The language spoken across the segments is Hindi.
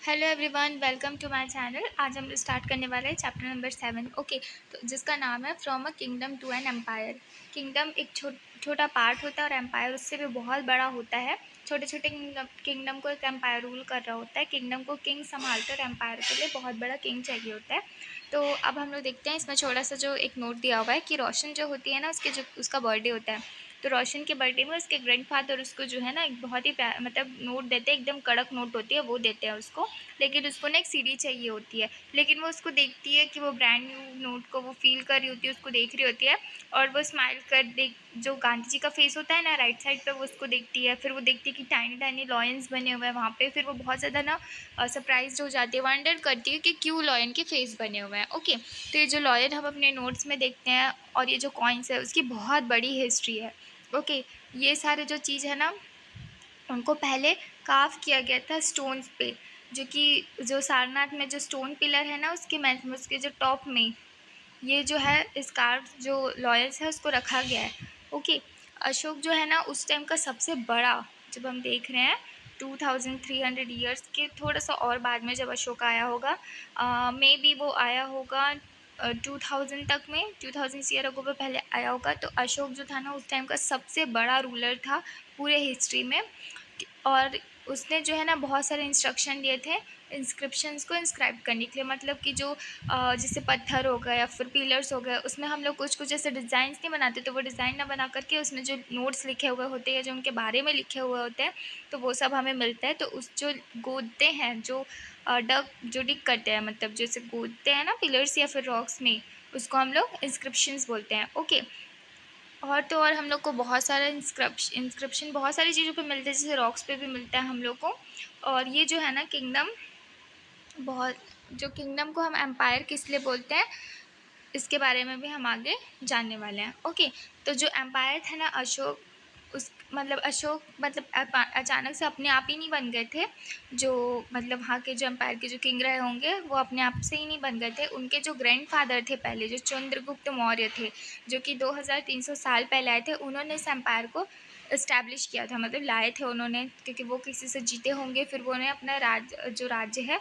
Hello everyone, welcome to my channel. आज हम स्टार्ट करने वाले हैं चैप्टर नंबर 7। ओके, तो जिसका नाम है from a kingdom to an empire. Kingdom एक छोटा पार्ट होता है और एम्पायर उससे भी बहुत बड़ा होता है। छोटे छोटे किंगडम को एक एम्पायर रूल कर रहा होता है। किंगडम को किंग संभालते और एम्पायर के लिए बहुत बड़ा किंग चाहिए होता है। तो अब हम लोग देखते हैं, इसमें छोटा सा जो एक नोट दिया हुआ है कि रोशन जो होती है ना, उसका बर्थडे होता है। तो रोशन के बर्थडे में उसके ग्रैंडफादर उसको जो है ना एक बहुत ही मतलब नोट देते हैं, एकदम कड़क नोट होती है वो देते हैं उसको। लेकिन उसको ना एक सीडी चाहिए होती है। लेकिन वो उसको देखती है कि वो ब्रांड न्यू नोट को वो फील कर रही होती है, उसको देख रही होती है और वो स्माइल कर देख जो गांधी जी का फेस होता है ना राइट साइड पे, वो उसको देखती है। फिर वो देखती है कि टाइनी टाइनी लॉयंस बने हुए हैं वहाँ पे। फिर वो बहुत ज़्यादा ना सरप्राइज हो जाती है, वंडर करती है कि क्यों लॉयन के फेस बने हुए हैं। ओके, तो ये जो लॉयन हम अपने नोट्स में देखते हैं और ये जो कॉइन्स है उसकी बहुत बड़ी हिस्ट्री है। ओके, ये सारे जो चीज़ है ना उनको पहले कार्व किया गया था स्टोन्स पे, जो सारनाथ में जो स्टोन पिलर है ना उसके जो टॉप में ये जो है इस कार्व जो लॉयल्स है उसको रखा गया है। ओके, अशोक जो है ना उस टाइम का सबसे बड़ा, जब हम देख रहे हैं 2300 ईयर्स के थोड़ा सा और बाद में जब अशोक आया होगा, मे बी वो आया होगा 2000 तक में, 2000 ईयर अगो पे पहले आया होगा। तो अशोक जो था ना उस टाइम का सबसे बड़ा रूलर था पूरे हिस्ट्री में। और उसने जो है ना बहुत सारे इंस्ट्रक्शन दिए थे इंस्क्रिप्शंस को इंस्क्राइब करने के लिए। मतलब कि जो जैसे पत्थर हो गया या फिर पिलर्स हो गए, उसमें हम लोग कुछ कुछ ऐसे डिज़ाइंस नहीं बनाते, तो वो डिज़ाइन ना बना करके उसमें जो नोट्स लिखे हुए होते हैं, जो उनके बारे में लिखे हुए होते हैं, तो वो सब हमें मिलता है। तो उस जो गोदते हैं, जो डिग करते हैं, मतलब जैसे गोदते हैं ना पिलर्स या फिर रॉक्स में, उसको हम लोग इंस्क्रिप्शंस बोलते हैं। ओके, और तो और हम लोग को बहुत सारा इंस्क्रिप्शन बहुत सारी चीज़ों पे मिलते हैं, जैसे रॉक्स पे भी मिलता है हम लोग को। और ये जो है ना किंगडम, बहुत जो किंगडम को हम एम्पायर किस लिए बोलते हैं इसके बारे में भी हम आगे जानने वाले हैं। ओके, तो जो एम्पायर था ना अशोक, अचानक से अपने आप ही नहीं बन गए थे। जो मतलब वहाँ के जो एम्पायर के जो किंग रहे होंगे वो अपने आप से ही नहीं बन गए थे। उनके जो ग्रैंडफादर थे पहले, जो चंद्रगुप्त मौर्य थे, जो कि 2300 साल पहले आए थे, उन्होंने इस एम्पायर को इस्टेब्लिश किया था, मतलब लाए थे उन्होंने, क्योंकि वो किसी से जीते होंगे। फिर वो उन्हें अपना राज्य है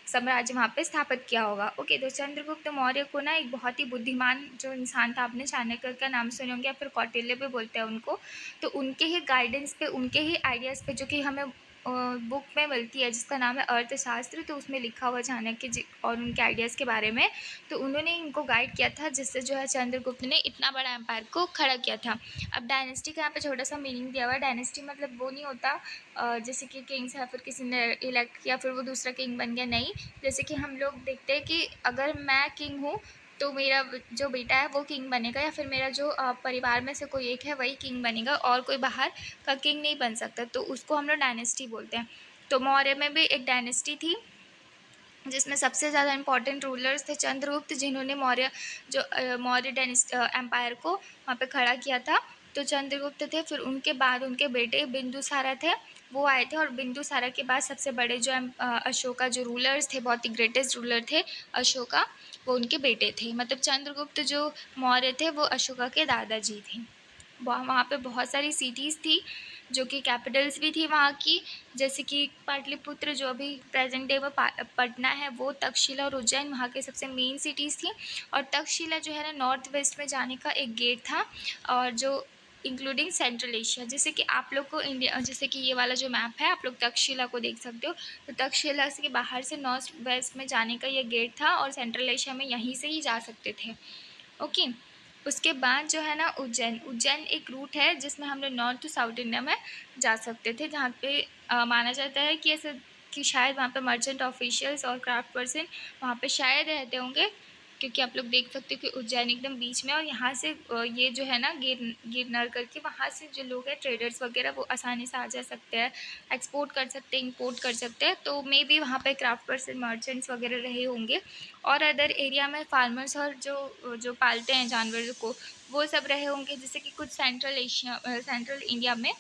साम्राज्य वहाँ पे स्थापित किया होगा। ओके, तो चंद्रगुप्त मौर्य को ना एक बहुत ही बुद्धिमान जो इंसान था, आपने चाणक्य का नाम सुने होंगे या फिर कौटिल्य भी बोलते हैं उनको। तो उनके ही गाइडेंस पे, उनके ही आइडियाज़ पे, जो कि हमें बुक में मिलती है जिसका नाम है अर्थशास्त्र, तो उसमें लिखा हुआ चाणक्य जी और उनके आइडियाज़ के बारे में। तो उन्होंने इनको गाइड किया था, जिससे जो है चंद्रगुप्त ने इतना बड़ा एम्पायर को खड़ा किया था। अब डायनेस्टी का यहाँ पे छोटा सा मीनिंग दिया हुआ है। डायनेस्टी मतलब वो नहीं होता जैसे कि किंग्स है, फिर किसी ने इलेक्ट किया फिर वो दूसरा किंग बन गया, नहीं। जैसे कि हम लोग देखते हैं कि अगर मैं किंग हूँ तो मेरा जो बेटा है वो किंग बनेगा, या फिर मेरा जो परिवार में से कोई एक है वही किंग बनेगा, और कोई बाहर का किंग नहीं बन सकता। तो उसको हम लोग डायनेस्टी बोलते हैं। तो मौर्य में भी एक डायनेस्टी थी जिसमें सबसे ज़्यादा इंपॉर्टेंट रूलर्स थे चंद्रगुप्त, जिन्होंने मौर्य एम्पायर को वहाँ पे खड़ा किया था। तो चंद्रगुप्त थे, फिर उनके बाद उनके बेटे बिंदुसारा थे, वो आए थे। और बिंदुसारा के बाद सबसे बड़े जो अशोका जो रूलर्स थे, बहुत ही ग्रेटेस्ट रूलर थे अशोका, वो उनके बेटे थे। मतलब चंद्रगुप्त जो मौर्य थे वो अशोका के दादाजी थे। वहाँ पे बहुत सारी सिटीज़ थी जो कि कैपिटल्स भी थी वहाँ की, जैसे कि पाटलिपुत्र जो अभी प्रेजेंट डे में पटना है, वो तक्षशिला और उज्जैन वहाँ के सबसे मेन सिटीज़ थी। और तक्षशिला जो है ना नॉर्थ वेस्ट में जाने का एक गेट था, और जो इंक्लूडिंग सेंट्रल एशिया, जैसे कि आप लोग को इंडिया, जैसे कि ये वाला जो मैप है आप लोग तक्षशिला को देख सकते हो, तो तक्षशिला से बाहर से नॉर्थ वेस्ट में जाने का ये गेट था, और सेंट्रल एशिया में यहीं से ही जा सकते थे। ओके, उसके बाद जो है ना उज्जैन एक रूट है जिसमें हम लोग नॉर्थ टू साउथ इंडिया में जा सकते थे, जहाँ पे माना जाता है कि ऐसे कि शायद वहाँ पे मर्चेंट ऑफिशियल्स और क्राफ्ट पर्सन वहाँ पे शायद रहते होंगे, क्योंकि आप लोग देख सकते हो कि उज्जैन एकदम बीच में, और यहाँ से ये जो है ना गिरनार करके, वहाँ से जो लोग हैं ट्रेडर्स वगैरह वो आसानी से आ जा सकते हैं, एक्सपोर्ट कर सकते हैं, इंपोर्ट कर सकते हैं। तो मे बी वहाँ पे क्राफ्ट पर्सन मर्चेंट्स वगैरह रहे होंगे, और अदर एरिया में फार्मर्स और जो जो पालते हैं जानवरों को, वो सब रहे होंगे। जैसे कि कुछ सेंट्रल इंडिया में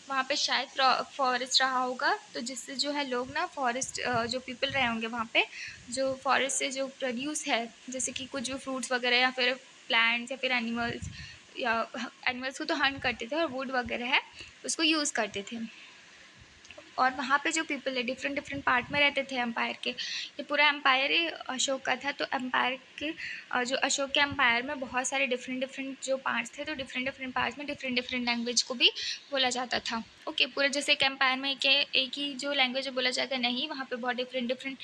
वहाँ पे शायद फॉरेस्ट रहा होगा, तो जिससे जो है लोग ना फॉरेस्ट जो पीपल रहे होंगे वहाँ पे, जो फॉरेस्ट से जो प्रोड्यूस है, जैसे कि कुछ जो फ्रूट्स वगैरह या फिर प्लांट्स या फिर एनिमल्स, या एनिमल्स को तो हंट करते थे, और वुड वगैरह है उसको यूज़ करते थे। और वहाँ पे जो पीपल है डिफरेंट डिफरेंट पार्ट में रहते थे एम्पायर के। ये पूरा एम्पायर ही अशोक का था। तो एम्पायर के जो अशोक के एम्पायर में बहुत सारे डिफरेंट डिफरेंट जो पार्ट्स थे, तो डिफरेंट डिफरेंट पार्ट्स में डिफरेंट डिफरेंट लैंग्वेज को भी बोला जाता था। ओके, पूरे जैसे एक एम्पायर में एक ही जो लैंग्वेज बोला जाएगा, नहीं, वहाँ पे बहुत डिफरेंट डिफरेंट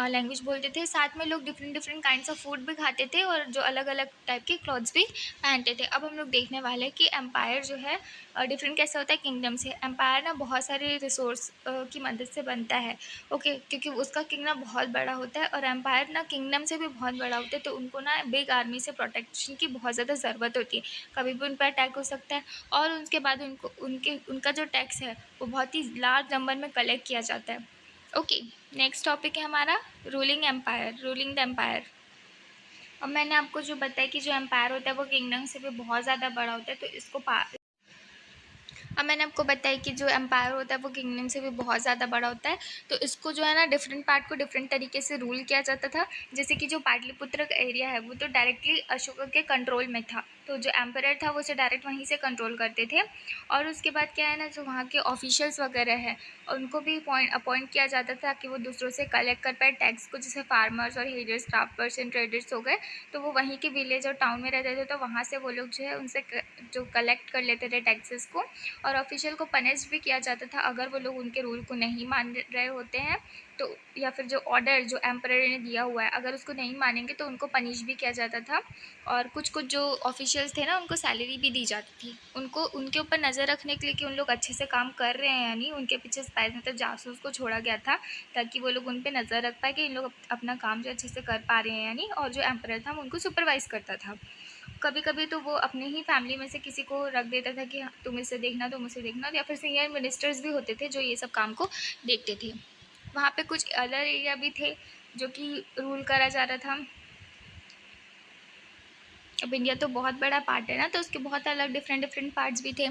लैंग्वेज बोलते थे। साथ में लोग different different kinds of food भी खाते थे और जो अलग अलग टाइप के क्लॉथ्स भी पहनते थे। अब हम लोग देखने वाले हैं कि एम्पायर जो है डिफरेंट कैसे होता है किंगडम से। एम्पायर ना बहुत सारे रिसोर्स की मदद से बनता है। ओके, क्योंकि उसका किंगडम बहुत बड़ा होता है और एम्पायर ना किंगडम से भी बहुत बड़ा होता है, तो उनको ना बिग आर्मी से प्रोटेक्शन की बहुत ज़्यादा ज़रूरत होती है। कभी भी उन पर अटैक हो सकता है और उसके बाद उनका जो टैक्स है वो बहुत ही लार्ज नंबर में कलेक्ट किया जाता है। ओके, नेक्स्ट टॉपिक है हमारा रूलिंग द एम्पायर। अब मैंने आपको जो बताया कि जो एम्पायर होता है वो किंगडम से भी बहुत ज़्यादा बड़ा होता है, तो अब मैंने आपको बताया कि जो एम्पायर होता है वो किंगडम से भी बहुत ज़्यादा बड़ा होता है, तो इसको जो है ना डिफरेंट पार्ट को डिफरेंट तरीके से रूल किया जाता था। जैसे कि जो पाटलिपुत्र का एरिया है वो तो डायरेक्टली अशोक के कंट्रोल में था, तो जो एम्परर था वो उसे डायरेक्ट वहीं से कंट्रोल करते थे। और उसके बाद क्या है ना, जो वहाँ के ऑफिशियल्स वगैरह हैं उनको भी अपॉइंट किया जाता था कि वो दूसरों से कलेक्ट कर पाए टैक्स को। जैसे फार्मर्स और हेडर्स, क्राफ्टर्स एंड ट्रेडर्स हो गए, तो वो वहीं के विलेज और टाउन में रहते थे, तो वहाँ से वो लोग जो है उनसे जो कलेक्ट कर लेते थे टैक्सेस को। और ऑफिशियल को पनिश भी किया जाता था अगर वो लोग उनके रूल को नहीं मान रहे होते हैं, तो या फिर जो ऑर्डर जो एम्परर ने दिया हुआ है अगर उसको नहीं मानेंगे तो उनको पनिश भी किया जाता था। और कुछ कुछ जो ऑफिशियल्स थे ना उनको सैलरी भी दी जाती थी, उनको उनके ऊपर नज़र रखने के लिए कि उन लोग अच्छे से काम कर रहे हैं या नहीं। उनके पीछे स्पाइस मतलब जासूस को छोड़ा गया था ताकि वो लोग उन पर नज़र रख पाए कि इन लोग अपना काम जो अच्छे से कर पा रहे हैं या नहीं। और जो एम्परर था वो उनको सुपरवाइज़ करता था। कभी कभी तो वो अपने ही फैमिली में से किसी को रख देता था कि हाँ, तुम इसे देखना, तुम इसे देखना, या फिर सीनियर मिनिस्टर्स भी होते थे जो ये सब काम को देखते थे। वहाँ पे कुछ अदर एरिया भी थे जो कि रूल करा जा रहा था। अब इंडिया तो बहुत बड़ा पार्ट है ना, तो उसके बहुत अलग डिफरेंट डिफरेंट पार्ट्स भी थे।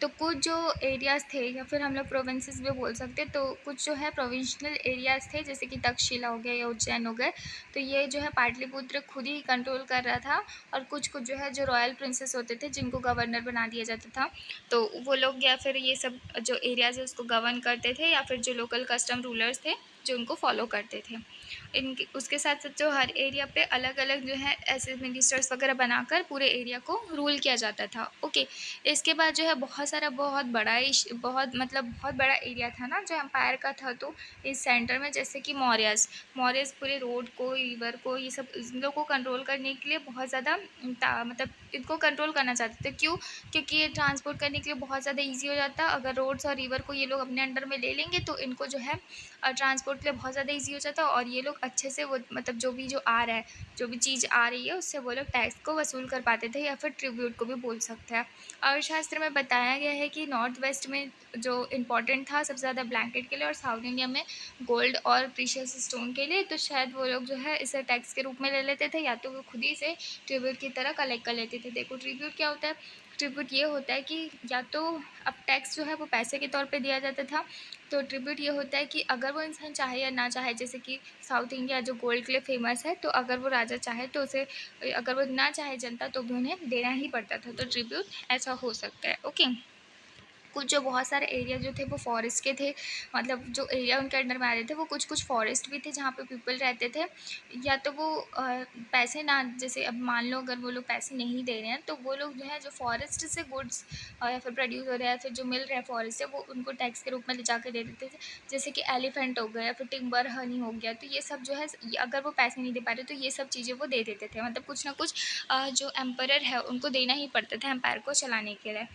तो कुछ जो एरियाज़ थे या फिर हम लोग प्रोविंसेस भी बोल सकते, तो कुछ जो है प्रोविंशनल एरियाज़ थे जैसे कि तक्षशिला हो गया या उज्जैन हो गए, तो ये जो है पाटलिपुत्र खुद ही कंट्रोल कर रहा था। और कुछ कुछ जो है जो रॉयल प्रिंसेस होते थे जिनको गवर्नर बना दिया जाता था, तो वो लोग या फिर ये सब जो एरियाज़ है उसको गवर्न करते थे, या फिर जो लोकल कस्टम रूलर्स थे जो उनको फॉलो करते थे। इनके उसके साथ साथ जो हर एरिया पे अलग अलग जो है ऐसे मिनिस्टर्स वगैरह बनाकर पूरे एरिया को रूल किया जाता था। ओके, इसके बाद जो है बहुत सारा बहुत बड़ा एरिया था ना जो एम्पायर का था, तो इस सेंटर में जैसे कि मौर्यस पूरे रोड को, रिवर को, ये सब इन लोग को कंट्रोल करने के लिए बहुत ज़्यादा मतलब इनको कंट्रोल करना चाहते थे। क्यों? क्योंकि ये ट्रांसपोर्ट करने के लिए बहुत ज़्यादा ईजी हो जाता। अगर रोड्स और रिवर को ये लोग अपने अंडर में ले लेंगे तो इनको जो है ट्रांसपोर्ट के लिए बहुत ज़्यादा ईजी हो जाता है, और ये लोग अच्छे से वो मतलब जो भी जो आ रहा है, जो भी चीज़ आ रही है उससे वो लोग टैक्स को वसूल कर पाते थे, या फिर ट्रिब्यूट को भी बोल सकते हैं। अर्थशास्त्र में बताया गया है कि नॉर्थ वेस्ट में जो इम्पोर्टेंट था सबसे ज़्यादा ब्लैंकेट के लिए, और साउथ इंडिया में गोल्ड और प्रीशियस स्टोन के लिए। तो शायद वो लोग जो है इसे टैक्स के रूप में ले लेते थे, या तो वो खुद ही इसे ट्रिब्यूट की तरह कलेक्ट कर लेते थे। देखो ट्रिब्यूट क्या होता है, ट्रिब्यूट ये होता है कि या तो अब टैक्स जो है वो पैसे के तौर पे दिया जाता था, तो ट्रिब्यूट ये होता है कि अगर वो इंसान चाहे या ना चाहे, जैसे कि साउथ इंडिया जो गोल्ड के लिए फेमस है, तो अगर वो राजा चाहे तो उसे, अगर वो ना चाहे जनता तो भी उन्हें देना ही पड़ता था। तो ट्रिब्यूट ऐसा हो सकता है। ओके, कुछ जो बहुत सारे एरिया जो थे वो फॉरेस्ट के थे, मतलब जो एरिया उनके अंडर में आ रहे थे वो कुछ कुछ फॉरेस्ट भी थे जहाँ पे पीपल रहते थे। या तो वो पैसे ना, जैसे अब मान लो अगर वो लोग पैसे नहीं दे रहे हैं तो वो लोग जो है जो फॉरेस्ट से गुड्स या फिर प्रोड्यूस हो रहा है, फिर जो मिल रहा है फॉरेस्ट से, वो उनको टैक्स के रूप में ले जाकर दे देते थे। जैसे कि एलिफेंट हो गया या फिर टिम्बर हनी हो गया, तो ये सब जो है अगर वो पैसे नहीं दे पा रहे तो ये सब चीज़ें वो दे देते थे। मतलब कुछ ना कुछ जो एम्परर है उनको देना ही पड़ता था एम्पायर को चलाने के लिए।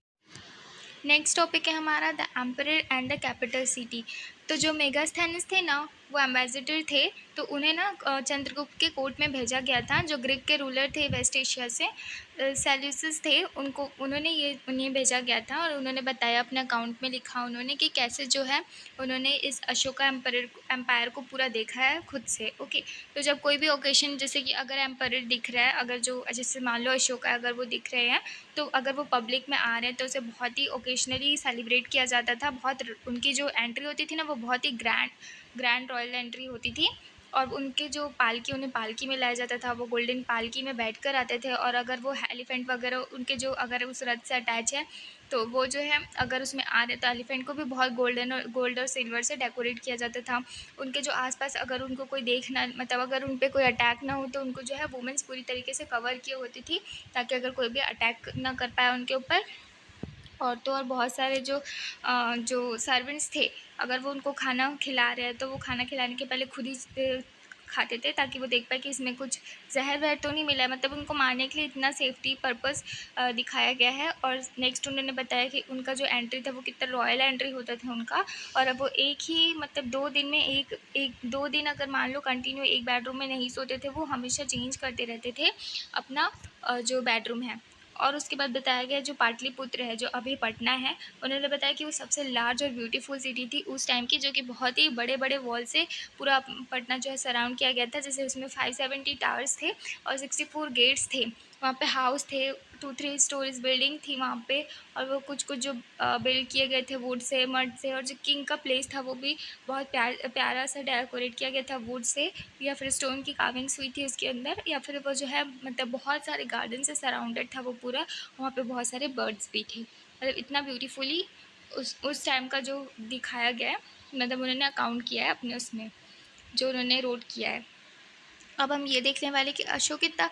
नेक्स्ट टॉपिक है हमारा the emperor and the capital city. तो जो मेगास्थेनिस थे ना वो एम्बेसडर थे, तो उन्हें ना चंद्रगुप्त के कोर्ट में भेजा गया था। जो ग्रीक के रूलर थे वेस्ट एशिया से, सेल्यूसिस थे, उन्हें भेजा गया था, और उन्होंने बताया अपने अकाउंट में लिखा उन्होंने कि कैसे जो है उन्होंने इस अशोका एम्पायर को पूरा देखा है खुद से। ओके, तो जब कोई भी ओकेशन, जैसे कि अगर एम्पायर दिख रहा है, अगर जो जैसे मान लो अशोका अगर वो दिख रहे हैं, तो अगर वो पब्लिक में आ रहे हैं तो उसे बहुत ही ओकेजनली सेलिब्रेट किया जाता था। उनकी जो एंट्री होती थी ना वो बहुत ही ग्रैंड रॉयल एंट्री होती थी। और उनके जो पालकी, उन्हें पालकी में लाया जाता था, वो गोल्डन पालकी में बैठकर आते थे। और अगर वो एलिफेंट वगैरह उनके जो अगर उस रथ से अटैच है, तो वो जो है अगर उसमें आ रहे तो एलिफेंट को भी बहुत गोल्ड और सिल्वर से डेकोरेट किया जाता था। उनके जो आसपास अगर उनको कोई देखना, मतलब अगर उन पे कोई अटैक ना हो, तो उनको जो है वुमेन्स पूरी तरीके से कवर किए होती थी, ताकि अगर कोई भी अटैक ना कर पाए उनके ऊपर। और तो और बहुत सारे जो सर्वेंट्स थे, अगर वो उनको खाना खिला रहे हैं तो वो खाना खिलाने के पहले खुद ही खाते थे, ताकि वो देख पाए कि इसमें कुछ जहर वहर तो नहीं मिला है। मतलब उनको मारने के लिए इतना सेफ्टी पर्पस दिखाया गया है। और नेक्स्ट उन्होंने बताया कि उनका जो एंट्री था वो कितना रॉयल एंट्री होता था उनका। और अब वो एक ही मतलब 2 दिन में एक 2 दिन अगर मान लो कंटिन्यू एक बेडरूम में नहीं सोते थे, वो हमेशा चेंज करते रहते थे अपना जो बेडरूम है। और उसके बाद बताया गया जो पाटलिपुत्र है, जो अभी पटना है, उन्होंने बताया कि वो सबसे लार्ज और ब्यूटीफुल सिटी थी उस टाइम की, जो कि बहुत ही बड़े-बड़े वॉल से पूरा पटना जो है सराउंड किया गया था। जैसे उसमें 570 टावर्स थे और 64 गेट्स थे। वहाँ पे हाउस थे, 2-3 स्टोरीज़ बिल्डिंग थी वहाँ पे। और वो कुछ-कुछ जो बिल्ड किए गए थे वुड से, मड से। और जो किंग का प्लेस था वो भी बहुत प्यारा सा डेकोरेट किया गया था वुड से, या फिर स्टोन की कार्विंग्स हुई थी उसके अंदर, या फिर वो जो है मतलब बहुत सारे गार्डन से सराउंडेड था वो पूरा। वहाँ पे बहुत सारे बर्ड्स भी थे। मतलब इतना ब्यूटीफुली उस टाइम का जो दिखाया गया है, मतलब उन्होंने अकाउंट किया है अपने उसमें, जो उन्होंने रोट किया है। अब हम ये देखने वाले कि अशोक इतना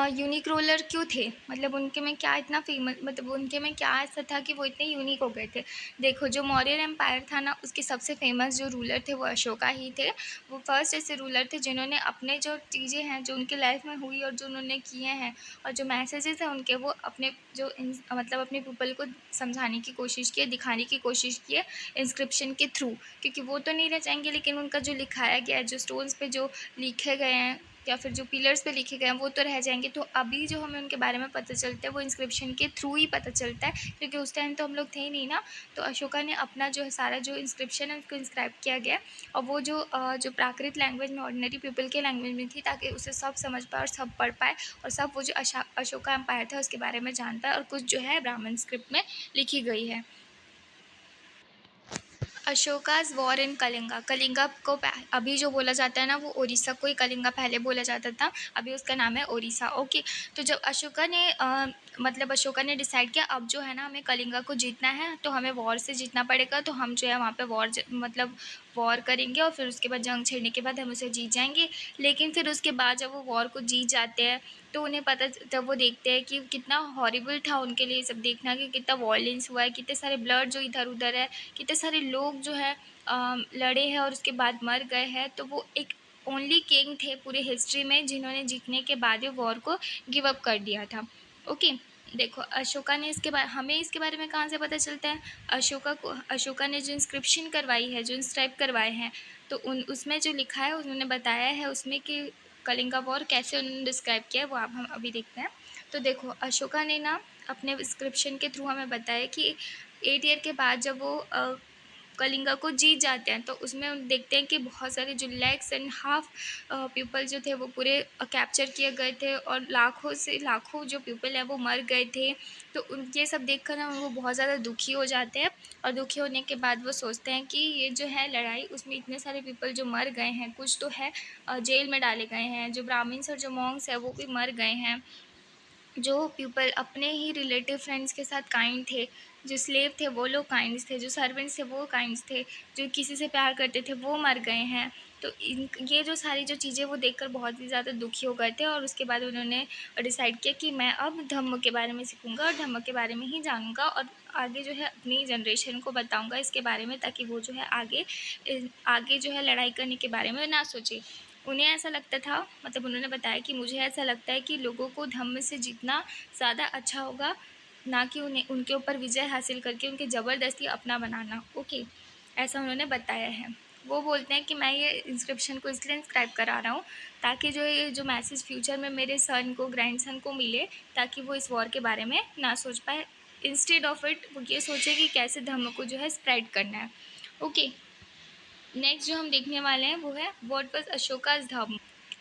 यूनिक रूलर क्यों थे, मतलब उनके में क्या इतना फेमस, मतलब उनके में क्या ऐसा था कि वो इतने यूनिक हो गए थे। देखो, जो मौर्य एम्पायर था ना, उसके सबसे फेमस जो रूलर थे वो अशोका ही थे। वो फर्स्ट ऐसे रूलर थे जिन्होंने अपने जो चीज़ें हैं जो उनकी लाइफ में हुई और जो उन्होंने किए हैं, और जो मैसेजेस हैं उनके, वो अपने जो मतलब अपने पीपल को समझाने की कोशिश की है, दिखाने की कोशिश की है इंस्क्रिप्शन के थ्रू। क्योंकि वो तो नहीं रह जाएंगे, लेकिन उनका जो लिखाया गया है, जो स्टोन्स पे जो लिखे गए हैं या फिर जो पिलर्स पे लिखे गए हैं, वो तो रह जाएंगे। तो अभी जो हमें उनके बारे में पता चलता है वो इंस्क्रिप्शन के थ्रू ही पता चलता है, क्योंकि उस टाइम तो हम लोग थे ही नहीं ना। तो अशोका ने अपना जो है सारा जो इंस्क्रिप्शन है उसको इंस्क्राइब किया गया, और वो जो प्राकृत लैंग्वेज में, ऑर्डिनरी पीपल के लैंग्वेज में थी, ताकि उसे सब समझ पाए और सब पढ़ पाए, और सब वो जो अशोका एम्पायर था उसके बारे में जान पाए। और कुछ जो है ब्राह्मण स्क्रिप्ट में लिखी गई है। अशोकाज़ वॉर इन कलिंगा। कलिंगा को अभी जो बोला जाता है ना, वो ओडिशा को ही कलिंगा पहले बोला जाता था, अभी उसका नाम है ओडिशा। ओके। तो जब अशोका ने मतलब अशोका ने डिसाइड किया अब जो है ना हमें कलिंगा को जीतना है, तो हमें वॉर से जीतना पड़ेगा। तो हम जो है वहाँ पे मतलब वॉर करेंगे, और फिर उसके बाद जंग छेड़ने के बाद हम उसे जीत जाएंगे। लेकिन फिर उसके बाद जब वो वॉर को जीत जाते हैं, तो उन्हें पता, तब वो देखते हैं कि कितना हॉरिबल था उनके लिए सब देखना, कि कितना वॉयलेंस हुआ है, कितने सारे ब्लड जो इधर उधर है, कितने सारे लोग जो है लड़े हैं और उसके बाद मर गए हैं। तो वो एक ओनली किंग थे पूरे हिस्ट्री में जिन्होंने जीतने के बाद ही वॉर को गिव अप कर दिया था। ओके। देखो, अशोका ने हमें इसके बारे में कहाँ से पता चलता है? अशोका ने जो इंस्क्रिप्शन करवाई है, जो इंस्क्राइब करवाए हैं, तो उसमें जो लिखा है उन्होंने बताया है उसमें कि कलिंगा वॉर कैसे उन्होंने डिस्क्राइब किया है, वो आप हम अभी देखते हैं। तो देखो, अशोका ने ना अपने इंस्क्रिप्शन के थ्रू हमें बताया कि 8 ईयर के बाद जब वो कलिंगा को जीत जाते हैं, तो उसमें हम देखते हैं कि बहुत सारे जो लैक्स एंड हाफ पीपल जो थे वो पूरे कैप्चर किए गए थे, और लाखों से लाखों जो पीपल हैं वो मर गए थे। तो ये सब देखकर ना वो बहुत ज़्यादा दुखी हो जाते हैं, और दुखी होने के बाद वो सोचते हैं कि ये जो है लड़ाई, उसमें इतने सारे पीपल जो मर गए हैं, कुछ तो है जेल में डाले गए हैं, जो ब्राह्मण्स और जो मॉन्क्स हैं वो भी मर गए हैं, जो पीपल अपने ही रिलेटिव फ्रेंड्स के साथ काइंड थे, जो स्लेव थे वो लोग काइंड्स थे, जो सर्वेंट्स थे वो काइंड्स थे, जो किसी से प्यार करते थे वो मर गए हैं। तो ये जो सारी जो चीज़ें वो देखकर बहुत ही ज़्यादा दुखी हो गए थे, और उसके बाद उन्होंने डिसाइड किया कि मैं अब धम्म के बारे में सीखूँगा और धम्म के बारे में ही जानूँगा, और आगे जो है अपनी जनरेशन को बताऊँगा इसके बारे में, ताकि वो जो है आगे जो है लड़ाई करने के बारे में ना सोचे। उन्हें ऐसा लगता था, मतलब उन्होंने बताया कि मुझे ऐसा लगता है कि लोगों को धम्म से जितना ज़्यादा अच्छा होगा, ना कि उन्हें उनके ऊपर विजय हासिल करके उनके ज़बरदस्ती अपना बनाना। ओके, ऐसा उन्होंने बताया है। वो बोलते हैं कि मैं ये इंस्क्रिप्शन को इसलिए इंस्क्राइब करा रहा हूँ, ताकि जो ये जो मैसेज फ्यूचर में मेरे सन को, ग्रैंडसन को मिले, ताकि वो इस वॉर के बारे में ना सोच पाए। इंस्टेड ऑफ इट वो ये सोचे कि कैसे धम्म को जो है स्प्रेड करना है। ओके। नेक्स्ट जो हम देखने वाले हैं वो है व्हाट वाज अशोकाज धम्म।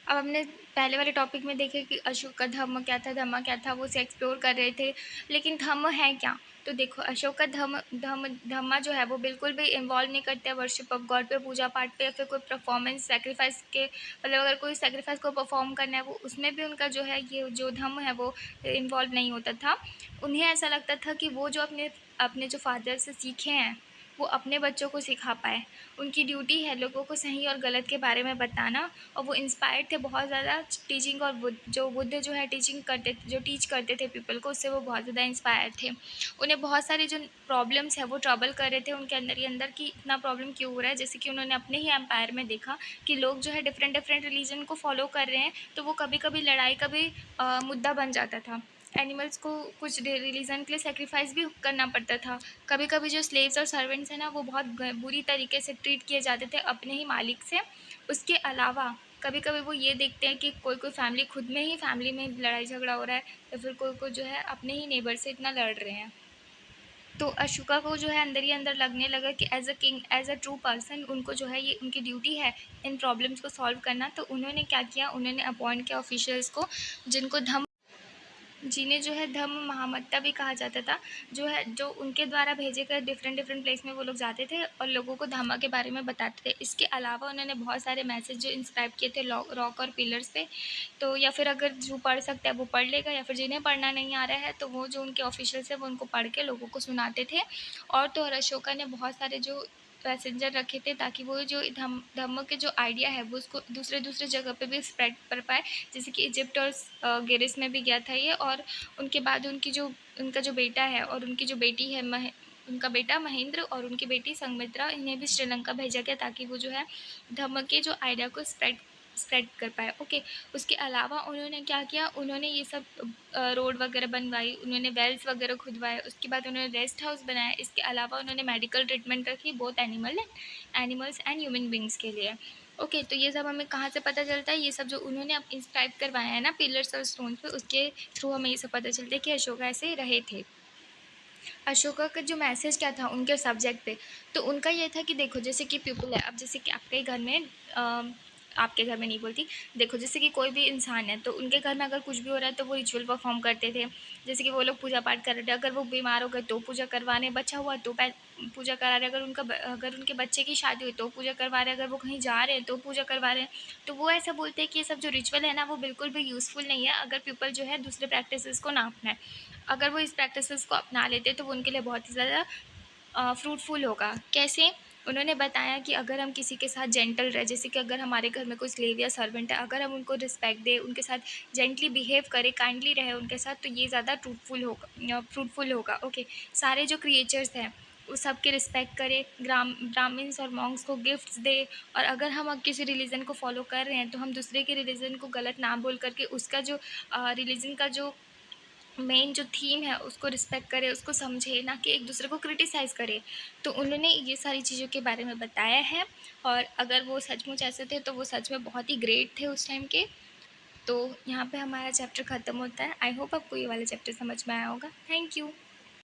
अब हमने पहले वाले टॉपिक में देखे कि अशोक का धम्म क्या था, वो उसे एक्सप्लोर कर रहे थे। लेकिन धम्म है क्या? तो देखो, अशोक का धम्मा जो है वो बिल्कुल भी इन्वॉल्व नहीं करते हैं वर्शिप ऑफ गॉड पे, पूजा पाठ पे, या फिर कोई परफॉर्मेंस सैक्रिफाइस के, मतलब अगर कोई सैक्रिफाइस को परफॉर्म करना है वो उसमें भी उनका जो है ये जो धम्म है वो इन्वॉल्व नहीं होता था। उन्हें ऐसा लगता था कि वो जो अपने अपने जो फादर से सीखे हैं वो अपने बच्चों को सिखा पाए। उनकी ड्यूटी है लोगों को सही और गलत के बारे में बताना, और वो इंस्पायर्ड थे बहुत ज़्यादा टीचिंग, और बुद्ध जो है जो टीच करते थे पीपल को, उससे वो बहुत ज़्यादा इंस्पायर थे। उन्हें बहुत सारी जो प्रॉब्लम्स है वो ट्रबल कर रहे थे उनके अंदर ही अंदर, कि इतना प्रॉब्लम क्यों हो रहा है। जैसे कि उन्होंने अपने ही एम्पायर में देखा कि लोग जो है डिफरेंट डिफरेंट रिलीजन को फॉलो कर रहे हैं, तो वो कभी कभी लड़ाई का भी मुद्दा बन जाता था। एनिमल्स को कुछ रिलीजन के लिए सेक्रीफाइस भी करना पड़ता था। कभी कभी जो स्लेव्स और सर्वेंट्स हैं ना, वो बहुत बुरी तरीके से ट्रीट किए जाते थे अपने ही मालिक से। उसके अलावा कभी कभी वो ये देखते हैं कि कोई कोई फैमिली खुद में ही फैमिली में लड़ाई झगड़ा हो रहा है, या फिर कोई कोई जो है अपने ही नेबर से इतना लड़ रहे हैं। तो अशोका को जो है अंदर ही अंदर लगने लगा कि as a king, as a true person, उनको जो है ये उनकी ड्यूटी है इन प्रॉब्लम्स को सॉल्व करना। तो उन्होंने क्या किया, उन्होंने अपॉइंट किया ऑफिशियल्स को, जिनको धम्म, जिन्हें जो है धम्म महामत्ता भी कहा जाता था, जो उनके द्वारा भेजे गए डिफरेंट डिफरेंट प्लेस में वो लोग जाते थे और लोगों को धम्म के बारे में बताते थे। इसके अलावा उन्होंने बहुत सारे मैसेज जो इंस्क्राइब किए थे रॉक और पिलर्स पे। तो या फिर अगर जो पढ़ सकता है वो पढ़ लेगा, या फिर जिन्हें पढ़ना नहीं आ रहा है तो वो जो उनके ऑफिशियल्स है वो उनको पढ़ के लोगों को सुनाते थे। और तो और अशोका ने बहुत सारे जो पैसेंजर रखे थे, ताकि वो जो धम्म के जो आइडिया है वो उसको दूसरे दूसरे जगह पे भी स्प्रेड कर पाए। जैसे कि इजिप्ट और गिरिस में भी गया था ये। और उनके बाद उनका जो बेटा है और उनकी जो बेटी है उनका बेटा महेंद्र और उनकी बेटी संगमित्रा, इन्हें भी श्रीलंका भेजा गया, ताकि वो जो है धम्म के जो आइडिया को स्प्रेड स्प्रेड कर पाए। ओके। उसके अलावा उन्होंने क्या किया, उन्होंने ये सब रोड वगैरह बनवाई, उन्होंने वेल्स वगैरह खुदवाए, उसके बाद उन्होंने रेस्ट हाउस बनाया। इसके अलावा उन्होंने मेडिकल ट्रीटमेंट रखी, both animals and human beings के लिए। ओके। तो ये सब हमें कहाँ से पता चलता है, ये सब जो उन्होंने अब इंस्क्राइब करवाया है ना पिलर्स और स्टोन्स पे, उसके थ्रू हमें ये सब पता चलता है कि अशोका ऐसे रहे थे। अशोका का जो मैसेज क्या था उनके सब्जेक्ट पे, तो उनका ये था कि देखो, जैसे कि पीपल है, अब जैसे कि आपके घर में आपके घर में नहीं बोलती, देखो जैसे कि कोई भी इंसान है तो उनके घर में अगर कुछ भी हो रहा है तो वो रिचुअल परफॉर्म करते थे। जैसे कि वो लोग पूजा पाठ कर रहे थे, अगर वो बीमार हो गए तो पूजा करवाने, बच्चा हुआ तो पूजा करा रहे, अगर उनके बच्चे की शादी हुई तो पूजा करवा रहे, अगर वो कहीं जा रहे हैं तो पूजा करवा रहे हैं। तो वो ऐसा बोलते हैं कि ये सब जो रिचुअल है ना वो बिल्कुल भी यूज़फुल नहीं है अगर पीपल जो है दूसरे प्रैक्टिसेस को ना अपनाए। अगर वो इस प्रैक्टिसेस को अपना लेते तो वो उनके लिए बहुत ही ज़्यादा फ्रूटफुल होगा। कैसे? उन्होंने बताया कि अगर हम किसी के साथ जेंटल रहे, जैसे कि अगर हमारे घर में कोई स्लेव या सर्वेंट है, अगर हम उनको रिस्पेक्ट दें, उनके साथ जेंटली बिहेव करें, काइंडली रहे उनके साथ, तो ये ज़्यादा फ्रूटफुल होगा। ओके। सारे जो क्रिएचर्स हैं वो सबके रिस्पेक्ट करें, ब्राह्मण्स और मॉन्क्स को गिफ्ट्स दें। और अगर हम अब किसी रिलीजन को फॉलो कर रहे हैं तो हम दूसरे के रिलीजन को गलत ना बोल करके उसका जो रिलीजन का जो मेन जो थीम है उसको रिस्पेक्ट करे, उसको समझे, ना कि एक दूसरे को क्रिटिसाइज़ करे। तो उन्होंने ये सारी चीज़ों के बारे में बताया है। और अगर वो सचमुच ऐसे थे तो वो सच में बहुत ही ग्रेट थे उस टाइम के। तो यहाँ पे हमारा चैप्टर ख़त्म होता है। आई होप आपको ये वाला चैप्टर समझ में आया होगा। Thank you.